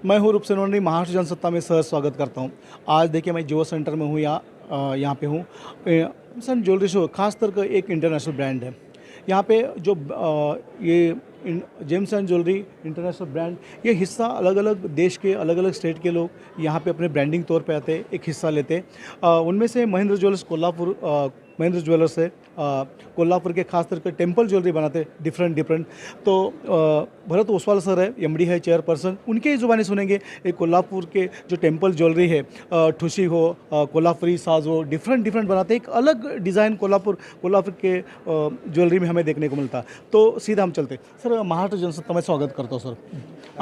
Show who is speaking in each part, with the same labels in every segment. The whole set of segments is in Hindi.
Speaker 1: मैं हूँ रूपसेन वरनी, महाराष्ट्र जनसत्ता में सहर्ष स्वागत करता हूँ। आज देखिए मैं जियो सेंटर में हूँ, यहाँ पे हूँ। सन ज्वेलरी शो खास कर का एक इंटरनेशनल ब्रांड है। यहाँ पे जो ये James and jewellery international brand, ये हिस्सा अलग अलग देश के अलग अलग स्टेट के लोग यहाँ पे अपने ब्रांडिंग तौर पे आते हैं, एक हिस्सा लेते हैं। उनमें से महेंद्र ज्वेलर्स कोल्हापुर, महेंद्र ज्वेलर्स है कोल्हापुर के, खास करके टेम्पल ज्वेलरी बनाते हैं डिफरेंट। तो भरत ओसवाल सर है, एमडी है, चेयरपर्सन, उनके ही ज़ुबानी सुनेंगे एक कोल्हापुर के जो टेम्पल ज्वेलरी है, ठुशी हो, कोल्हापुरी साज हो, डिफरेंट बनाते हैं। एक अलग डिज़ाइन कोल्हापुर के ज्वेलरी में हमें देखने को मिलता। तो सीधा हम चलते सर, महाराष्ट्र जनसत्ता में स्वागत करता हूँ सर।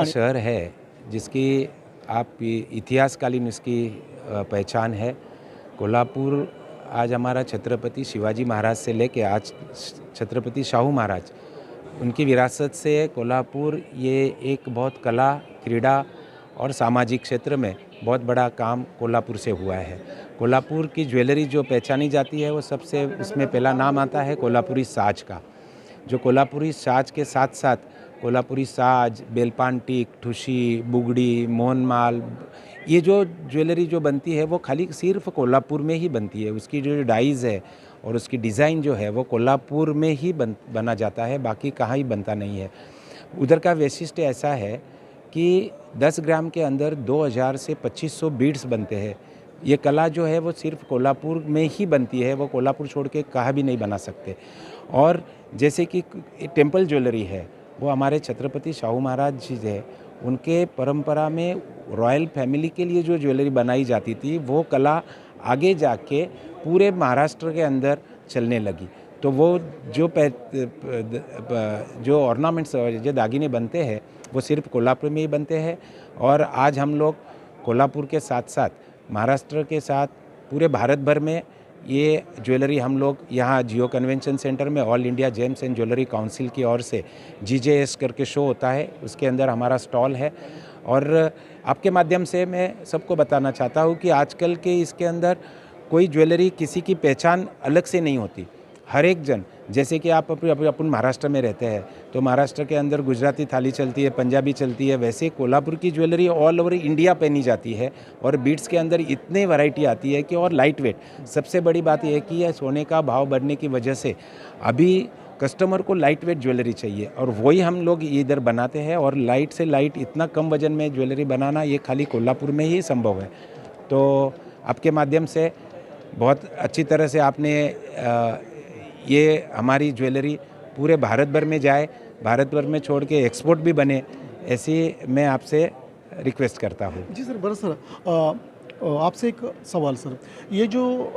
Speaker 2: शहर है जिसकी आप इतिहासकालीन इसकी पहचान है। कोल्हापुर आज हमारा छत्रपति शिवाजी महाराज से लेके आज छत्रपति शाहू महाराज, उनकी विरासत से कोल्हापुर ये एक बहुत कला, क्रीड़ा और सामाजिक क्षेत्र में बहुत बड़ा काम कोल्हापुर से हुआ है। कोल्हापुर की ज्वेलरी जो पहचानी जाती है वो सबसे उसमें पहला नाम आता है कोल्हापुरी साज का। जो कोल्हापुरी साज के साथ साथ कोल्हापुरी साज, बेलपांटिक, ठुशी, बुगड़ी, मोहनमाल, ये जो ज्वेलरी जो बनती है वो खाली सिर्फ कोल्हापुर में ही बनती है। उसकी जो डाइज़ है और उसकी डिज़ाइन जो है वो कोल्हापुर में ही बना जाता है, बाकी कहाँ ही बनता नहीं है। उधर का वैशिष्ट्य ऐसा है कि 10 ग्राम के अंदर 2000 से 2500 बीड्स बनते हैं। ये कला जो है वो सिर्फ कोल्हापुर में ही बनती है, वो कोल्हापुर छोड़ के कहाँ भी नहीं बना सकते। और जैसे कि टेम्पल ज्वेलरी है, वो हमारे छत्रपति शाहू महाराज जी है, उनके परंपरा में रॉयल फैमिली के लिए जो ज्वेलरी बनाई जाती थी वो कला आगे जाके पूरे महाराष्ट्र के अंदर चलने लगी। तो वो जो ऑर्नामेंट्स, जो दागिने बनते हैं वो सिर्फ कोल्हापुर में ही बनते हैं। और आज हम लोग कोल्हापुर के साथ साथ महाराष्ट्र के साथ पूरे भारत भर में ये ज्वेलरी हम लोग यहाँ जियो कन्वेंशन सेंटर में all India James and jewellery council की ओर से GJS करके शो होता है, उसके अंदर हमारा स्टॉल है। और आपके माध्यम से मैं सबको बताना चाहता हूँ कि आजकल के इसके अंदर कोई ज्वेलरी किसी की पहचान अलग से नहीं होती। हर एक जन, जैसे कि आप अपन महाराष्ट्र में रहते हैं तो महाराष्ट्र के अंदर गुजराती थाली चलती है, पंजाबी चलती है, वैसे कोल्हापुर की ज्वेलरी ऑल ओवर इंडिया पहनी जाती है। और बीड्स के अंदर इतने वैरायटी आती है कि, और लाइट वेट। सबसे बड़ी बात यह है कि यह सोने का भाव बढ़ने की वजह से अभी कस्टमर को लाइट वेट ज्वेलरी चाहिए और वही हम लोग इधर बनाते हैं। और लाइट से लाइट, इतना कम वजन में ज्वेलरी बनाना ये खाली कोल्हापुर में ही संभव है। तो आपके माध्यम से बहुत अच्छी तरह से आपने ये हमारी ज्वेलरी पूरे भारत भर में जाए, भारत भर में छोड़ के एक्सपोर्ट भी बने, ऐसी मैं आपसे रिक्वेस्ट करता हूँ।
Speaker 1: जी सर, बरं सर, आपसे एक सवाल सर, ये जो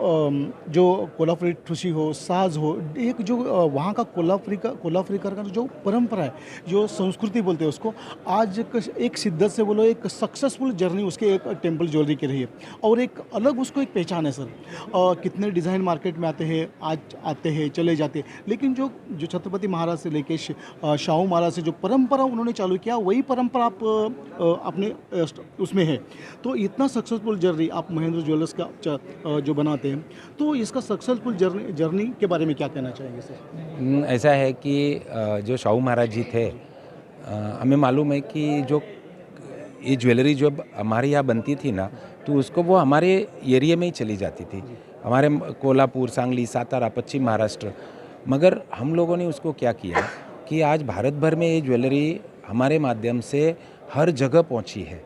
Speaker 1: कोल्हापुरी ठुशी हो, साज हो, एक जो वहाँ का कोल्हापुरी का जो परंपरा है, जो संस्कृति बोलते हैं उसको, आज एक शिद्दत से बोलो एक सक्सेसफुल जर्नी उसके एक टेम्पल ज्वेलरी की रही है और एक अलग उसको एक पहचान है सर। कितने डिज़ाइन मार्केट में आते हैं, आज आते हैं, चले जाते हैं, लेकिन जो छत्रपति महाराज से लेके शाहू महाराज से जो परंपरा उन्होंने चालू किया, वही परंपरा आप अपने उसमें है। तो इतना सक्सेसफुल जर्नी आप महेंद्र ज्वेलर्स का जो बनाते हैं, तो इसका सक्सेसफुल जर्नी के बारे में क्या कहना चाहेंगे सर?
Speaker 2: ऐसा है कि जो शाहू महाराज जी थे, हमें मालूम है कि जो ये ज्वेलरी जो हमारे यहाँ बनती थी ना, तो उसको वो हमारे एरिया में ही चली जाती थी, हमारे कोल्हापुर, सांगली, सातारा, पश्चिम महाराष्ट्र। मगर हम लोगों ने उसको क्या किया कि आज भारत भर में ये ज्वेलरी हमारे माध्यम से हर जगह पहुँची है।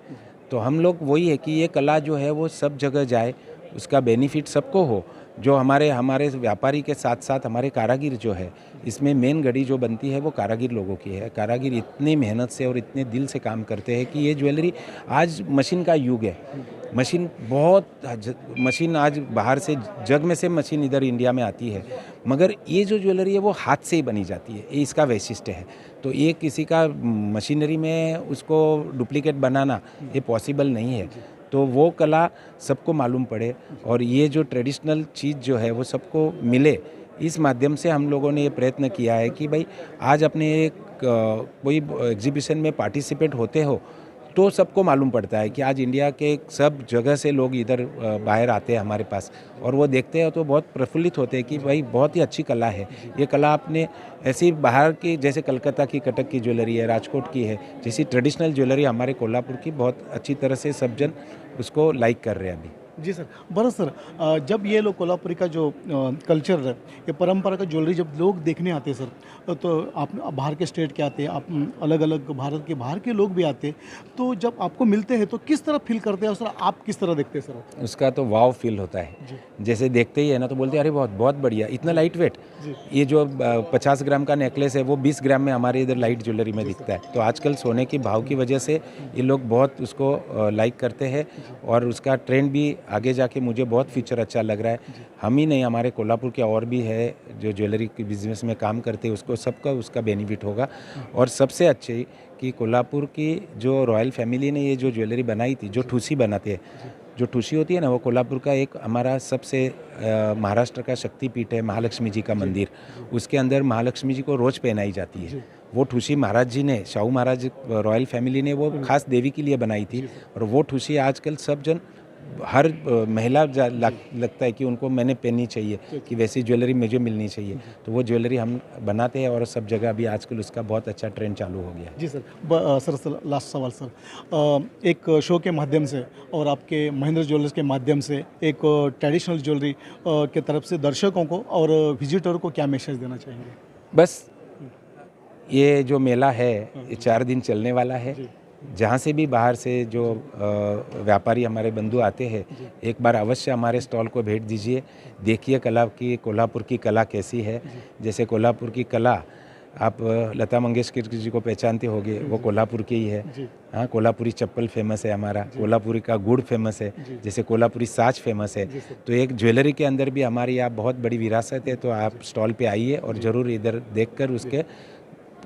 Speaker 2: तो हम लोग वही है कि ये कला जो है वो सब जगह जाए, उसका बेनिफिट सबको हो। जो हमारे व्यापारी के साथ साथ हमारे कारागिर जो है, इसमें मेन घड़ी जो बनती है वो कारागिर लोगों की है। कारागिर इतनी मेहनत से और इतने दिल से काम करते हैं कि ये ज्वेलरी, आज मशीन का युग है, मशीन आज बाहर से, जग में से मशीन इधर इंडिया में आती है, मगर ये जो ज्वेलरी है वो हाथ से ही बनी जाती है, ये इसका वैशिष्ट्य है। तो ये किसी का मशीनरी में उसको डुप्लीकेट बनाना ये पॉसिबल नहीं है। तो वो कला सबको मालूम पड़े और ये जो ट्रेडिशनल चीज़ जो है वो सबको मिले, इस माध्यम से हम लोगों ने ये प्रयत्न किया है कि भाई आज अपने कोई एग्जीबिशन में पार्टिसिपेट होते हो तो सबको मालूम पड़ता है कि आज इंडिया के सब जगह से लोग इधर बाहर आते हैं हमारे पास, और वो देखते हैं तो बहुत प्रफुल्लित होते हैं कि भाई बहुत ही अच्छी कला है। ये कला आपने ऐसी बाहर की, जैसे कलकत्ता की कटक की ज्वेलरी है, राजकोट की है, जैसी ट्रेडिशनल ज्वेलरी हमारे कोल्हापुर की बहुत अच्छी तरह से सब जन उसको लाइक कर रहे हैं अभी।
Speaker 1: जी सर। बरं सर, जब ये लोग कोल्हापुरी का जो कल्चर है, ये परंपरा का ज्वेलरी जब लोग देखने आते हैं सर, तो आप बाहर के स्टेट के आते हैं, आप अलग अलग भारत के बाहर के लोग भी आते हैं, तो जब आपको मिलते हैं तो किस तरह फील करते हैं सर, आप किस तरह देखते हैं सर?
Speaker 2: उसका तो वाव फील होता है। जैसे देखते ही है ना तो बोलते हैं अरे बहुत बहुत बढ़िया, इतना लाइट वेट। ये जो 50 ग्राम का नेकलेस है वो 20 ग्राम में हमारे इधर लाइट ज्वेलरी में दिखता है। तो आजकल सोने के भाव की वजह से ये लोग बहुत उसको लाइक करते हैं, और उसका ट्रेंड भी आगे जाके मुझे बहुत फीचर अच्छा लग रहा है। हम ही नहीं, हमारे कोल्हापुर के और भी है जो ज्वेलरी के बिजनेस में काम करते हैं, उसको सबका उसका बेनिफिट होगा। और सबसे अच्छे कि कोल्हापुर की जो रॉयल फैमिली ने ये जो ज्वेलरी बनाई थी, जो ठूसी बनाते हैं, जो ठूसी होती है ना, वो कोल्हापुर का एक हमारा सबसे महाराष्ट्र का शक्तिपीठ है, महालक्ष्मी जी का मंदिर। उसके अंदर महालक्ष्मी जी को रोज पहनाई जाती है। वो ठूसी महाराज जी ने, शाहू महाराज रॉयल फैमिली ने वो खास देवी के लिए बनाई थी, और वो ठूसी आजकल सब जन, हर महिला लगता है कि उनको मैंने पहननी चाहिए, कि वैसी ज्वेलरी मुझे मिलनी चाहिए। तो वो ज्वेलरी हम बनाते हैं, और सब जगह अभी आजकल उसका बहुत अच्छा ट्रेंड चालू हो गया है।
Speaker 1: जी सर। सर लास्ट सवाल सर, एक शो के माध्यम से और आपके महेंद्र ज्वेलर्स के माध्यम से एक ट्रेडिशनल ज्वेलरी के तरफ से दर्शकों को और विजिटर को क्या मैसेज देना चाहेंगे?
Speaker 2: बस ये जो मेला है ये 4 दिन चलने वाला है। जहाँ से भी बाहर से जो व्यापारी हमारे बंधु आते हैं, एक बार अवश्य हमारे स्टॉल को भेंट दीजिए, देखिए कला की, कोल्हापुर की कला कैसी है। जैसे कोल्हापुर की कला, आप लता मंगेशकर जी को पहचानते होंगे, वो कोल्हापुर की ही है। हाँ, कोल्हापुरी चप्पल फेमस है हमारा, कोल्हापुरी का गुड़ फेमस है, जैसे कोल्हापुरी साज फेमस है। तो एक ज्वेलरी के अंदर भी हमारी यहाँ बहुत बड़ी विरासत है। तो आप स्टॉल पे आइए और ज़रूर इधर देखकर उसके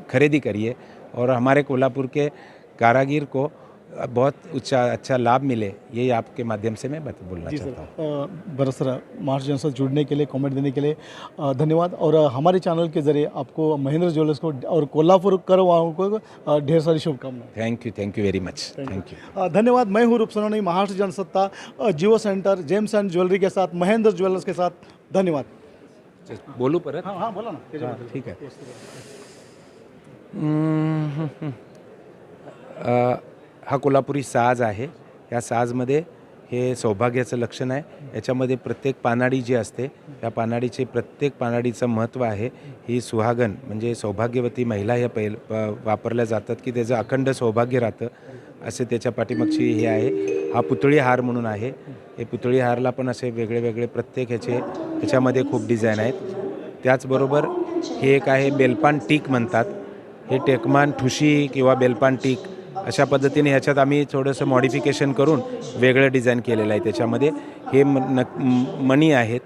Speaker 2: खरीदी करिए, और हमारे कोल्हापुर के कारागिर को बहुत अच्छा लाभ मिले, यही आपके माध्यम से मैं बोलना चाहता हूँ।
Speaker 1: बरस महाराष्ट्र जन से जुड़ने के लिए, कमेंट देने के लिए धन्यवाद। और हमारे चैनल के ज़रिए आपको महेंद्र ज्वेलर्स को और कोल्हापुर वालों को ढेर सारी शुभकामनाएं।
Speaker 2: Thank you very much. Thank you.
Speaker 1: धन्यवाद। मैं हूँ रूप सोनोनी, महाराष्ट्र जनसत्ता जियो सेंटर जेम्स एंड ज्वेलरी के साथ, महेंद्र ज्वेलर्स के साथ। धन्यवाद।
Speaker 2: बोलू परत?
Speaker 1: हाँ बोला ना।
Speaker 2: ठीक आहे. हा कोल्हापुरी साज आहे. या साजमध्ये हे सौभाग्याचं लक्षण आहे. याच्यामध्ये प्रत्येक पानाडी जी असते, त्या पानाडीचे प्रत्येक पानाडीचं महत्त्व आहे. ही सुहागन म्हणजे सौभाग्यवती महिला ह्या वापरल्या जातात की त्याचं अखंड सौभाग्य राहतं, असे त्याच्या पाठीमागची हे आहे. हा पुतळी हार म्हणून आहे. हे पुतळी हारला पण असे वेगळे वेगळे प्रत्येक ह्याच्यामध्ये खूप डिझाईन आहेत. त्याचबरोबर हे एक आहे बेलपान टीक म्हणतात. हे टेकमान ठुशी किंवा बेलपान टीक अशा पद्धतीने ह्याच्यात आम्ही थोडंसं मॉडिफिकेशन करून वेगळं डिझाईन केलेलं आहे. त्याच्यामध्ये हे मणी आहेत.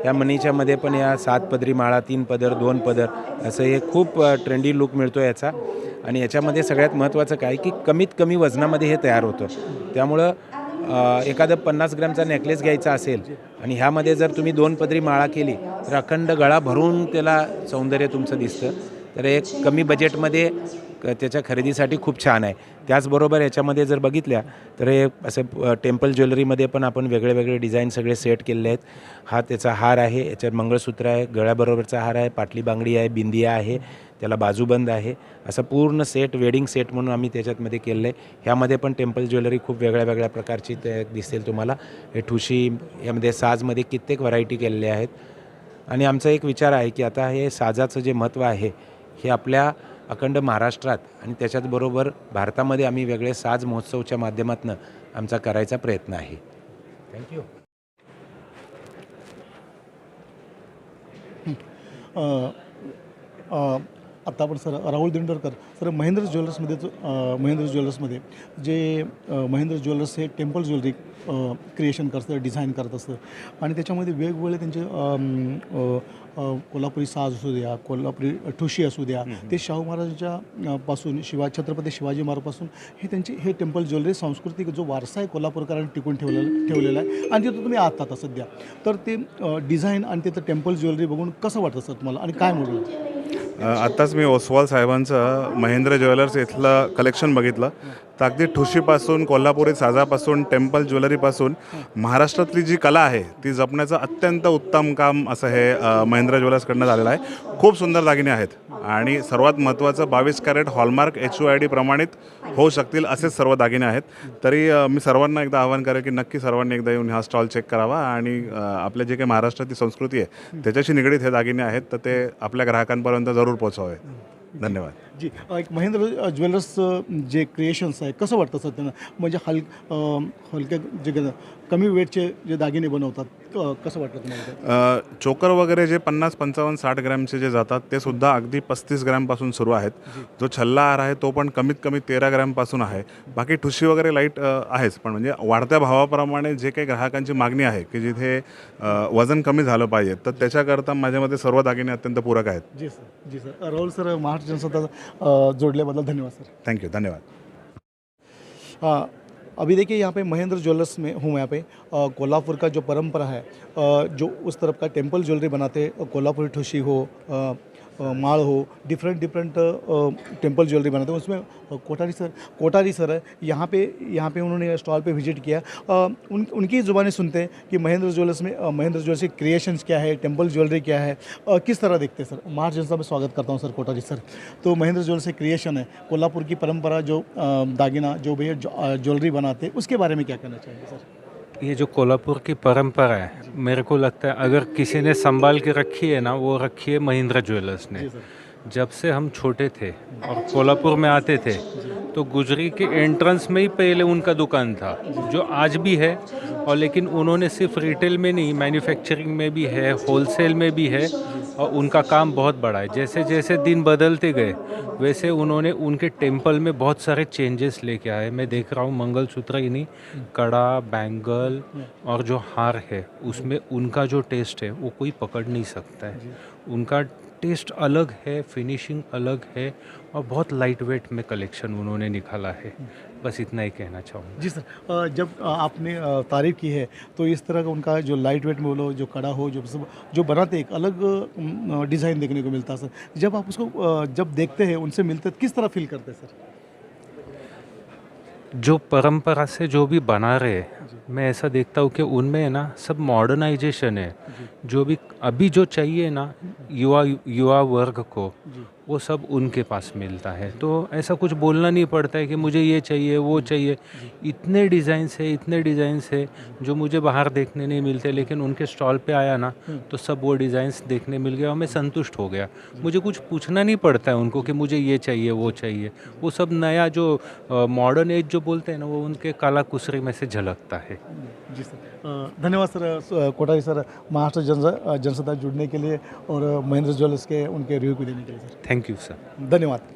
Speaker 2: या मणीच्यामध्ये पण या 7 पदरी माळा, 3 पदर, 2 पदर असं हे खूप ट्रेंडी लुक मिळतो याचा. आणि याच्यामध्ये सगळ्यात महत्त्वाचं काय की कमीत कमी वजनामध्ये हे तयार होतं. त्यामुळं एखादं 50 ग्रॅमचा नेकलेस घ्यायचा असेल आणि ह्यामध्ये जर तुम्ही 2 पदरी माळा केली तर अखंड गळा भरून त्याला सौंदर्य तुमचं दिसतं. तर एक कमी बजेटमध्ये त्याच्या खरेदीसाठी खूप छान आहे. त्याचबरोबर याच्यामध्ये जर बघितल्या तर हे असं टेम्पल ज्वेलरीमध्ये पण आपण वेगळे वेगळे डिझाईन सगळे सेट केलेले आहेत. हा त्याचा हार आहे, याच्यात मंगळसूत्र आहे, गळ्याबरोबरचा हार आहे, पाटली बांगडी आहे, बिंदिया आहे, त्याला बाजूबंद आहे. असं पूर्ण सेट, वेडिंग सेट म्हणून आम्ही त्याच्यामध्ये केलेलं आहे. ह्यामध्ये पण टेम्पल ज्वेलरी खूप वेगळ्या वेगळ्या प्रकारची दिसेल तुम्हाला. हे ठुशी, यामध्ये साजमध्ये कित्येक व्हरायटी केलेल्या आहेत. आणि आमचा एक विचार आहे की आता हे साजाचं जे महत्त्व आहे हे आपल्या अखंड महाराष्ट्रात आणि त्याच्यात बरोबर भारतामध्ये आम्ही वेगळे साज महोत्सवच्या माध्यमातून आमचा करायचा प्रयत्न आहे. थँक्यू.
Speaker 1: आता आपण सर राहुल दिंडोरकर सर, महेंद्र ज्वेलर्समध्ये जे महेंद्र ज्वेलर्स हे टेम्पल ज्वेलरी क्रिएशन करतं, डिझाईन करत असतं आणि त्याच्यामध्ये वेगवेगळे त्यांचे कोल्हापुरी साज असू द्या, कोल्हापुरी ठुशी असू द्या, ते शाहू महाराजांच्या पासून छत्रपती शिवाजी महाराजांपासून हे त्यांची हे टेम्पल ज्वेलरी सांस्कृतिक जो वारसा आहे कोल्हापूरकरांनी टिकून ठेवलेला आहे. आणि तिथं तुम्ही आहात आता सध्या, तर ते डिझाईन आणि तिथं टेम्पल ज्वेलरी बघून कसं वाटतं सर तुम्हाला आणि काय म्हणून?
Speaker 3: आत्ताच मी ओसवाल साहेबांचं महेंद्र ज्वेलर्स इथलं कलेक्शन बघितलं तर अगदी ठुशीपासून कोल्हापुरी साजापासून टेम्पल ज्वेलरीपासून महाराष्ट्रातली जी कला आहे ती जपण्याचं अत्यंत उत्तम काम असं हे महेंद्र ज्वेलर्सकडनं झालेलं आहे. खूप सुंदर दागिने आहेत आणि सर्वात महत्त्वाचं 22 कॅरेट हॉलमार्क HUID प्रमाणित होऊ शकतील असेच सर्व दागिने आहेत. तरी मी सर्वांना एकदा आवाहन करेन की नक्की सर्वांनी एकदा येऊन हा स्टॉल चेक करावा आणि आपल्या जे काही महाराष्ट्राची संस्कृती आहे त्याच्याशी निगडीत हे दागिने आहेत तर ते आपल्या ग्राहकांपर्यंत जरूर पोहोचावे. धन्यवाद.
Speaker 1: जी एक महेंद्र ज्वेलर्स जे क्रिएशन्स आहे कसं वाटतं सर त्यांना म्हणजे हलक्या जे कमी वेटचे जे दागिने बनवतात कसं वाटतं तुम्हाला?
Speaker 3: चोकर वगैरे जे 50, 55, 60 ग्रॅमचे जे जातात ते सुद्धा अगदी 35 ग्रॅमपासून सुरू आहेत. जो छल्ला हार आहे तो पण कमीत कमी 13 ग्रॅमपासून आहे. बाकी ठुशी वगैरे लाईट आहेच पण म्हणजे वाढत्या भावाप्रमाणे जे काही ग्राहकांची मागणी आहे की जिथे वजन कमी झालं पाहिजे तर त्याच्याकरता माझ्या मते सर्व दागिने अत्यंत पूरक आहेत.
Speaker 1: जी सर. जी सर. राहुल सर महाराष्ट्र जनसत्ता जोड़ने धन्यवाद सर.
Speaker 3: Thank you. धन्यवाद.
Speaker 1: अभी देखिए यहाँ पे महेंद्र ज्वेलर्स में हूँ. यहाँ पे कोल्हापुर का जो परंपरा है जो उस तरफ का टेम्पल ज्वेलरी बनाते कोल्हापुरी ठुशी हो माल हो डिफरेंट टेम्पल ज्वेलरी बनाते हैं उसमें कोठारी सर है यहाँ पे उन्होंने स्टॉल पे विजिट किया. उनकी ज़ुबानी सुनते हैं कि महेंद्र ज्वेलर्स की क्रिएशंस क्या है, टेम्पल ज्वेलरी क्या है, किस तरह देखते हैं सर. महाराष्ट्र जनता में स्वागत करता हूँ सर कोठारी सर. तो महेंद्र ज्वेलर्स की क्रिएशन है कोल्हापुर की परंपरा जो दागिना जो भैया ज्वेलरी बनाते उसके बारे में क्या कहना चाहेंगे सर?
Speaker 4: ये जो कोल्हापुर की परंपरा है मेरे को लगता है अगर किसी ने संभाल के रखी है ना वो रखी है महेंद्र ज्वेलर्स ने. जब से हम छोटे थे और कोल्हापुर में आते थे तो गुजरी के एंट्रेंस में ही पहले उनका दुकान था जो आज भी है. और लेकिन उन्होंने सिर्फ रिटेल में नहीं मैन्युफैक्चरिंग में भी है, होलसेल में भी है और उनका काम बहुत बड़ा है. जैसे जैसे दिन बदलते गए वैसे उन्होंने उनके टेम्पल में बहुत सारे चेंजेस लेके आए. मैं देख रहा हूँ मंगलसूत्र ही नहीं कड़ा बैंगल और जो हार है उसमें उनका जो टेस्ट है वो कोई पकड़ नहीं सकता है. उनका टेस्ट अलग है, फिनिशिंग अलग है और बहुत लाइट वेट में कलेक्शन उन्होंने निकाला है. बस इतना ही कहना चाहूँगा.
Speaker 1: जी सर. जब आपने तारीफ़ की है तो इस तरह का उनका जो लाइट वेट में बोलो जो कड़ा हो जो बनाते एक अलग डिज़ाइन देखने को मिलता है सर. जब आप उसको जब देखते हैं उनसे मिलते किस तरह फील करते हैं सर?
Speaker 4: जो परंपरा से जो भी बना रहे मैं ऐसा देखता हूँ कि उनमें है ना सब मॉडर्नाइजेशन है. जो भी अभी जो चाहिए ना युवा वर्ग को वो सब उनके पास मिलता है. तो ऐसा कुछ बोलना नहीं पड़ता है कि मुझे ये चाहिए वो चाहिए. इतने डिज़ाइंस है जो मुझे बाहर देखने नहीं मिलते लेकिन उनके स्टॉल पे आया ना तो सब वो डिज़ाइंस देखने मिल गया और मैं संतुष्ट हो गया. मुझे कुछ पूछना नहीं पड़ता है उनको कि मुझे ये चाहिए वो चाहिए. वो सब नया जो मॉडर्न एज जो बोलते हैं ना वो उनके कला कुसरी में से झलकता है.
Speaker 1: जी सर. धन्यवाद सर कोठारी सर महाराष्ट्र जनसत्ता जुड़ने के लिए और महेंद्र ज्वेलर्स के उनके रिव्यू को देने के लिए सर.
Speaker 4: Thank you sir.
Speaker 1: धन्यवाद.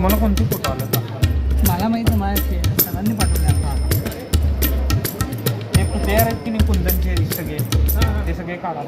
Speaker 5: तुम्हाला कोणते फोटो आले का
Speaker 6: मला माहिती आहे, माझ्या सरांनी पाठवले आता.
Speaker 5: हे तयार आहेत की नाही कुंदनचे सगळे ते सगळे काढा